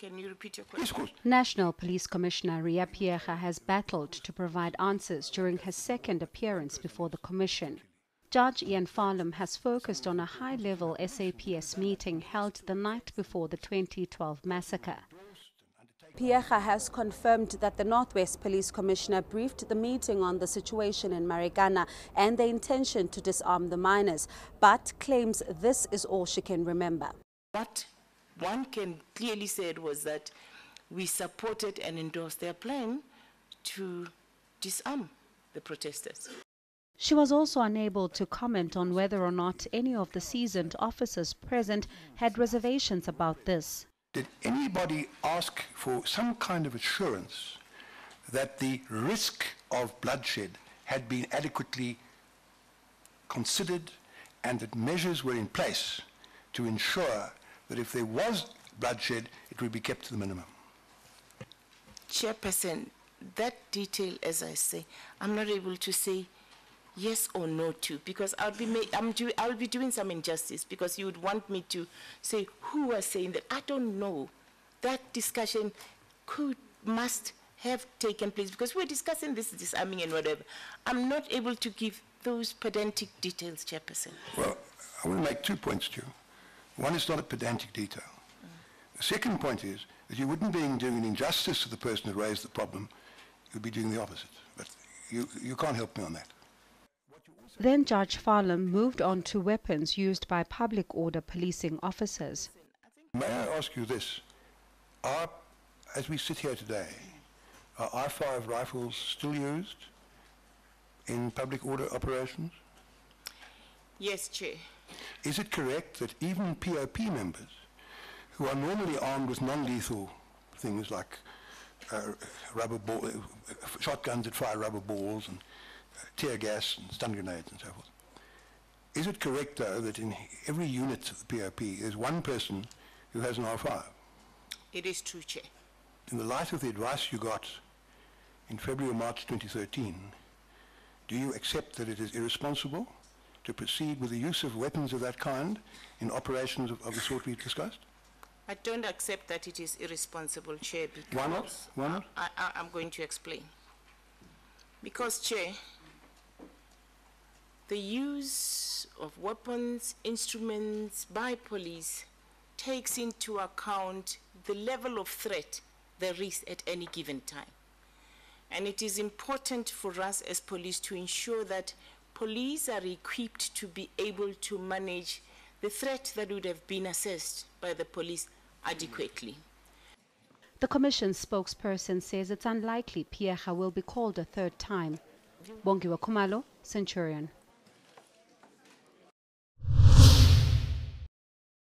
Can you repeat your question? Yes, of course. National Police Commissioner Riah Phiyega has battled to provide answers during his second appearance before the Commission. Judge Ian Farlam has focused on a high-level SAPS meeting held the night before the 2012 massacre. Phiyega has confirmed that the Northwest Police Commissioner briefed the meeting on the situation in Marikana and the intention to disarm the miners, but claims this is all she can remember. What one can clearly say was that we supported and endorsed their plan to disarm the protesters. She was also unable to comment on whether or not any of the seasoned officers present had reservations about this. Did anybody ask for some kind of assurance that the risk of bloodshed had been adequately considered and that measures were in place to ensure that if there was bloodshed, it would be kept to the minimum? Chairperson, that detail, as I say, I'm not able to say yes or no to, because I'll be doing some injustice, because you would want me to say who was saying that. I don't know. That discussion must have taken place, because we're discussing this disarming and whatever. I'm not able to give those pedantic details, Chairperson. Well, I want to make 2 points to you. One is not a pedantic detail. The second point is that you wouldn't be doing an injustice to the person who raised the problem. You'd be doing the opposite. But you can't help me on that. Then Judge Farlam moved on to weapons used by public order policing officers. May I ask you this? As we sit here today, are R5 rifles still used in public order operations? Yes, Chair. Is it correct that even POP members, who are normally armed with non-lethal things like shotguns that fire rubber balls and tear gas and stun grenades and so forth, is it correct, though, that in every unit of the POP there's one person who has an R5? It is true, Chair. In the light of the advice you got in February or March 2013, do you accept that it is irresponsible to proceed with the use of weapons of that kind in operations of the sort we've discussed? I don't accept that it is irresponsible, Chair, because... Why not? Why not? I'm going to explain. Because, Chair, the use of weapons, instruments by police takes into account the level of threat there is at any given time. And it is important for us as police to ensure that police are equipped to be able to manage the threat that would have been assessed by the police adequately. The Commission's spokesperson says it's unlikely Phiyega will be called a third time. Bongiwa Khumalo, Centurion.